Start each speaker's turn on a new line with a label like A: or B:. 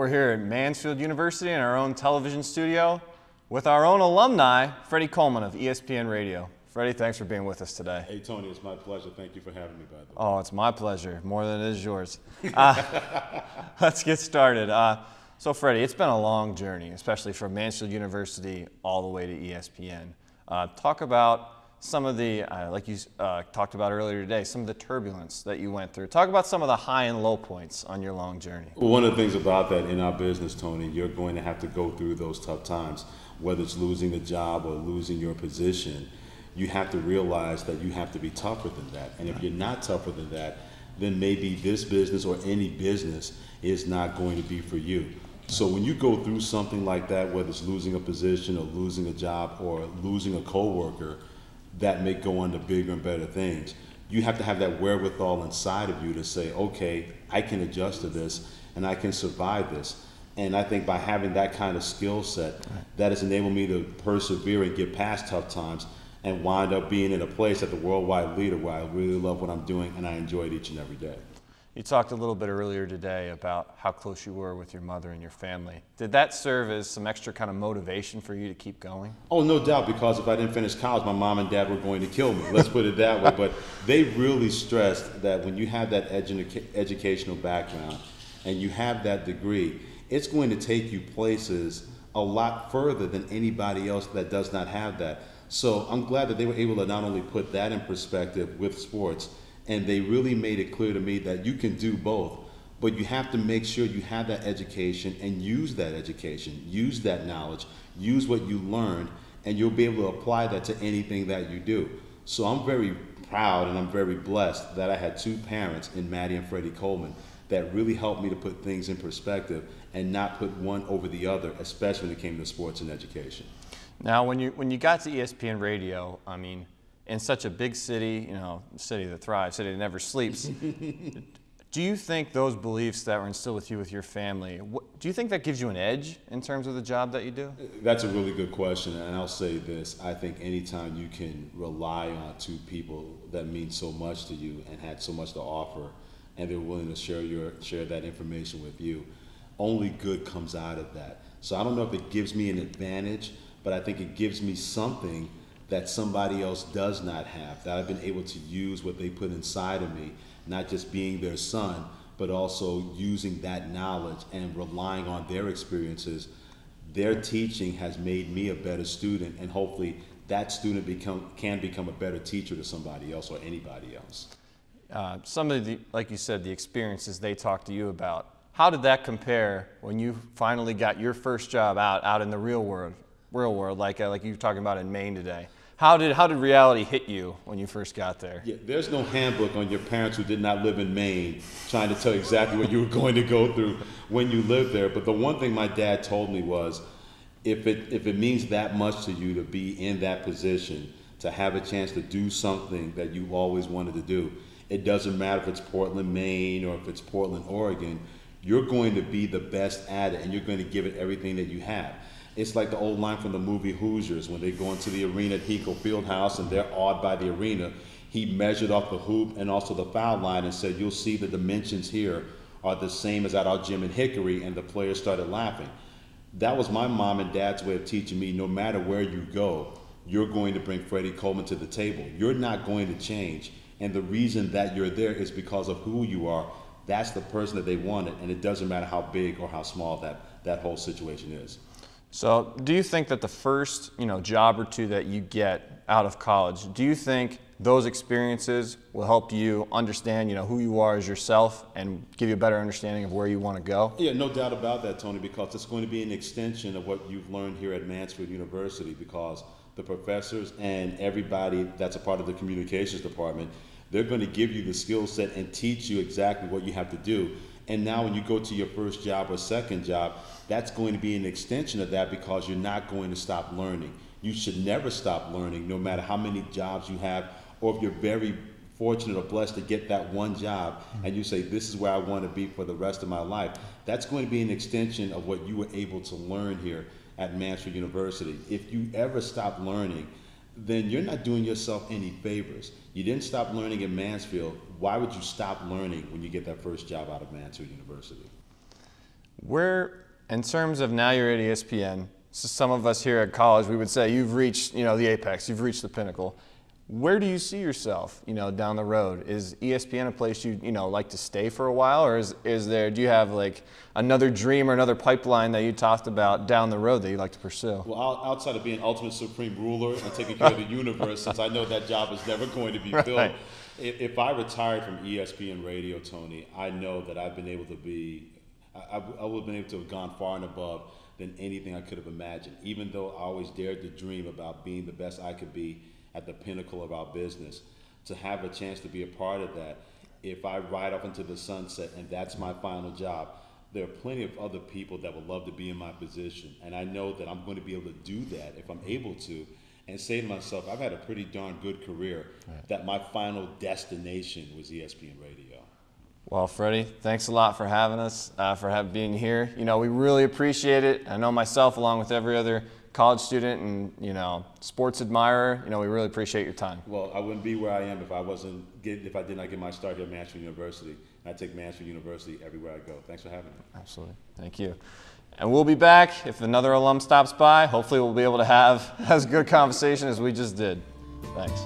A: We're here at Mansfield University in our own television studio with our own alumni, Freddie Coleman of ESPN Radio. Freddie, thanks for being with us today.
B: Hey, Tony, it's my pleasure. Thank you for having me, by the way.
A: Oh, it's my pleasure, more than it is yours. Let's get started. So, Freddie, it's been a long journey, especially from Mansfield University all the way to ESPN. Talk about some of the, like you talked about earlier today, some of the turbulence that you went through. Talk about some of the high and low points on your long journey.
B: Well, one of the things about that in our business, Tony, you're going to have to go through those tough times, whether it's losing a job or losing your position. You have to realize that you have to be tougher than that. And if you're not tougher than that, then maybe this business or any business is not going to be for you. So when you go through something like that, whether it's losing a position or losing a job or losing a coworker, that may go on to bigger and better things. You have to have that wherewithal inside of you to say, okay, I can adjust to this and I can survive this. And I think by having that kind of skill set, that has enabled me to persevere and get past tough times and wind up being in a place at the worldwide leader where I really love what I'm doing and I enjoy it each and every day.
A: You talked a little bit earlier today about how close you were with your mother and your family. Did that serve as some extra kind of motivation for you to keep going?
B: Oh, no doubt, because if I didn't finish college, my mom and dad were going to kill me. Let's put it that way. But they really stressed that when you have that educational background and you have that degree, it's going to take you places a lot further than anybody else that does not have that. So I'm glad that they were able to not only put that in perspective with sports, and they really made it clear to me that you can do both, but you have to make sure you have that education and use that education, use that knowledge, use what you learned, and you'll be able to apply that to anything that you do. So I'm very proud and I'm very blessed that I had two parents in Maddie and Freddie Coleman that really helped me to put things in perspective and not put one over the other, especially when it came to sports and education.
A: Now, when you got to ESPN Radio, I mean, in such a big city, you know, city that thrives, city that never sleeps, do you think those beliefs that were instilled with you with your family, do you think that gives you an edge in terms of the job that you do?
B: That's a really good question, and I'll say this. I think anytime you can rely on two people that mean so much to you and had so much to offer, and they're willing to share that information with you, only good comes out of that. So I don't know if it gives me an advantage, but I think it gives me something that somebody else does not have, that I've been able to use what they put inside of me, not just being their son, but also using that knowledge and relying on their experiences. Their teaching has made me a better student, and hopefully that student can become a better teacher to somebody else or anybody else.
A: Some of the, like you said, the experiences they talked to you about, how did that compare when you finally got your first job out in the real world, like you were talking about in Maine today? How did reality hit you when you first got there?
B: Yeah, there's no handbook on your parents who did not live in Maine trying to tell you exactly what you were going to go through when you lived there. But the one thing my dad told me was, if it means that much to you to be in that position, to have a chance to do something that you always wanted to do, it doesn't matter if it's Portland, Maine, or if it's Portland, Oregon, you're going to be the best at it and you're going to give it everything that you have. It's like the old line from the movie Hoosiers when they go into the arena at Hinkle Fieldhouse and they're awed by the arena. He measured off the hoop and also the foul line and said, you'll see the dimensions here are the same as at our gym in Hickory, and the players started laughing. That was my mom and dad's way of teaching me, no matter where you go, you're going to bring Freddie Coleman to the table. You're not going to change. And the reason that you're there is because of who you are. That's the person that they wanted, and it doesn't matter how big or how small that whole situation is.
A: So do you think that the first, job or two that you get out of college, do you think those experiences will help you understand, who you are as yourself and give you a better understanding of where you want to go?
B: Yeah, no doubt about that, Tony, because it's going to be an extension of what you've learned here at Mansfield University, because the professors and everybody that's a part of the communications department, they're going to give you the skill set and teach you exactly what you have to do. And now when you go to your first job or second job, that's going to be an extension of that, because you're not going to stop learning. You should never stop learning, no matter how many jobs you have, or if you're very fortunate or blessed to get that one job and you say, this is where I want to be for the rest of my life. That's going to be an extension of what you were able to learn here at Mansfield University. If you ever stop learning, then you're not doing yourself any favors. You didn't stop learning at Mansfield. Why would you stop learning when you get that first job out of Mansfield University?
A: Where, in terms of now you're at ESPN, so some of us here at college, we would say you've reached, the apex, you've reached the pinnacle. Where do you see yourself, down the road? Is ESPN a place you, like to stay for a while, or do you have like another dream or another pipeline that you talked about down the road that you'd like to pursue?
B: Well, outside of being ultimate supreme ruler and taking care of the universe, since I know that job is never going to be filled,
A: Right.
B: If I retired from ESPN Radio, Tony, I know that I've been able to be, I would have been able to have gone far and above than anything I could have imagined, even though I always dared to dream about being the best I could be at the pinnacle of our business. To have a chance to be a part of that, if I ride off into the sunset and that's my final job, there are plenty of other people that would love to be in my position. And I know that I'm going to be able to do that if I'm able to, and say to myself, I've had a pretty darn good career, that my final destination was ESPN Radio.
A: Well, Freddie, thanks a lot for having us, being here. We really appreciate it. I know myself, along with every other college student and sports admirer, we really appreciate your time.
B: Well, I wouldn't be where I am if I did not get my start here at Mansfield University. I take Mansfield University everywhere I go. Thanks for having me.
A: Absolutely. Thank you. And we'll be back if another alum stops by. Hopefully we'll be able to have as good a conversation as we just did. Thanks.